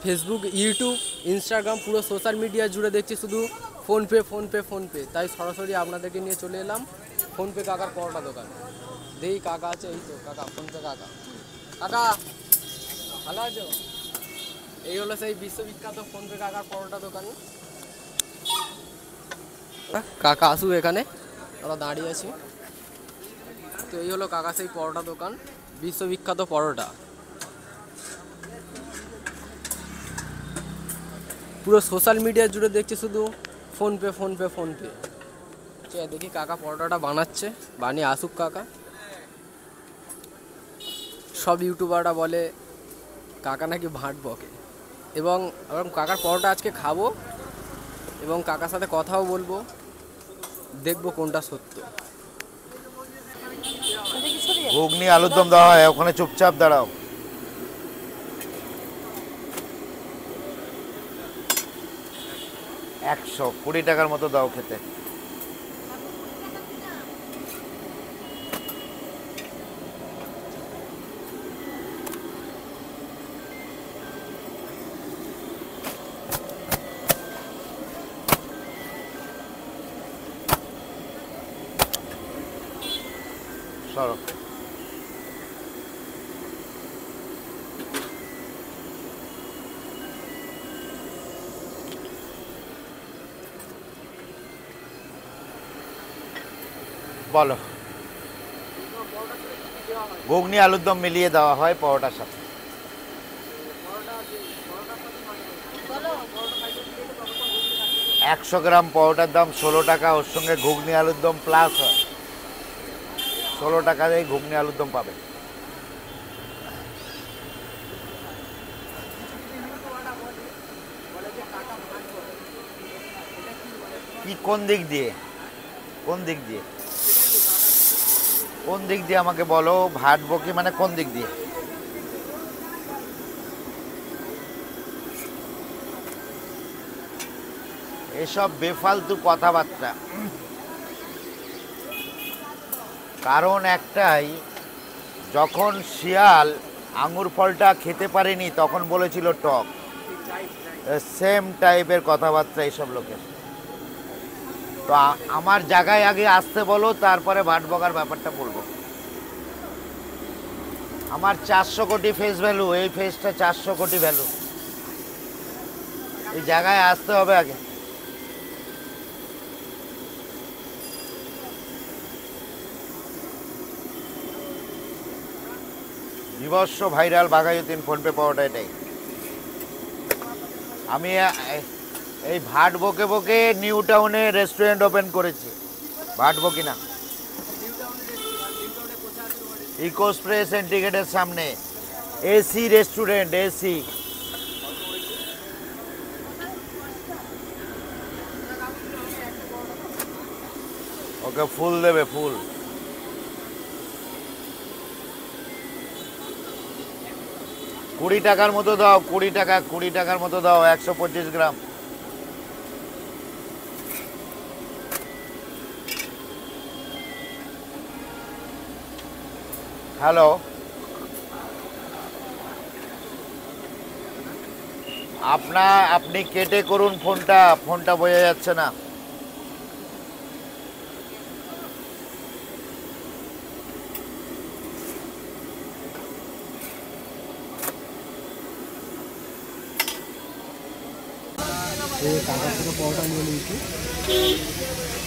Facebook, YouTube, Instagram পুরো social media জুড়ে দেখছি শুধু ফোনপে ফোনপে ফোনপে। তাই সরাসরি আপনাদেরকে নিয়ে চলে এলাম ফোনপে কাকার পরোটা দোকান। দেখি কাকা আছে, এই তো কাকা, ফোনপে কাকা। কাকা ভালো আছো? এই হলো সেই বিশ্ববিখ্যাত ফোনপে কাকার পরোটা দোকান। কাকা আসুক এখানে, আমরা দাঁড়িয়ে আছি। তো এই হলো কাকা সেই পরোটা দোকান, বিশ্ববিখ্যাত পরোটা। পুরো সোশ্যাল মিডিয়া জুড়ে দেখছি শুধু ফোনপে ফোনপে ফোনপে। দেখি কাকা পরোটাটা বানাচ্ছে, বানিয়ে আসুক কাকা। সব ইউটিউবাররা বলে কাকা নাকি ভাট বকে, এবং কাকার পরোটা আজকে খাবো এবং কাকার সাথে কথাও বলবো, দেখবো কোনটা সত্য। ঘুগনি আলুর দম দেওয়া হয়, ওখানে চুপচাপ দাঁড়াও। $120 মতো দাও খেতে। সরো। বলো। ঘুগনি আলুর দম মিলিয়ে দেওয়া হয় পরোটার সাথে। $100 পরোটার দাম $16, ওর সঙ্গে ঘুগনি আলুর দম প্লাস হয়। $16 ঘুগনি আলুর দম পাবে। কি কোন দিক দিয়ে আমাকে বলো। ভাট বকি মানে কোন দিক দিয়ে? এসব বেফালতু কথাবার্তা। কারণ একটাই, যখন শিয়াল আঙুর ফলটা খেতে পারেনি তখন বলেছিল টক। সেম টাইপের কথাবার্তা এইসব লোকের। তো আমার জায়গায় আগে আসতে বলো, তারপরে ভাট বকার ব্যাপারটা বলবো। আমার 400 কোটি ফেস ভ্যালু, এই ফেসটা 400 কোটি ভ্যালু। এই জায়গায় আসতে হবে আগে। বিভৎস ভাইরাল বাঘাযতীন ফোনপে পাওয়াটা এটাই। আমি এই ভাট বকে বকে নিউ টাউনে রেস্টুরেন্ট ওপেন করেছি। ভাট বকি না, ইকোস্প্রেস সেন্টিগ্রেডের সামনে এসি রেস্টুরেন্ট, এসি। ওকে ফুল দেবে, ফুল। $20 মতো দাও, $20 মতো দাও, 125 গ্রাম। হ্যালো, আপনি কেটে করুন ফোনটা বোঝা যাচ্ছে না। এই কাকার থেকে পরোটা নিয়ে নিয়েছি,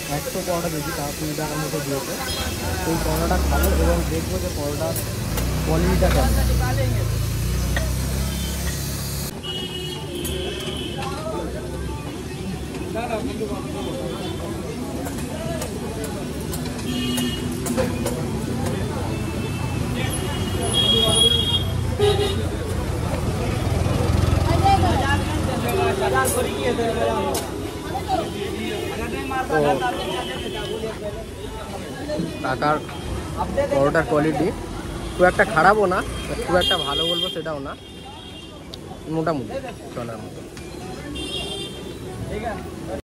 100 পরোটা দিয়েছি, তারা $20 মতো দিয়েছে। সেই পরোটা খাবো এবং দেখবো যে পরোটার কোয়ালিটিটা কেমন। কাকার পরোটার কোয়ালিটি খুব একটা খারাপও না, খুব একটা ভালো বলবো সেটাও না, মোটামুটি চলার মতো।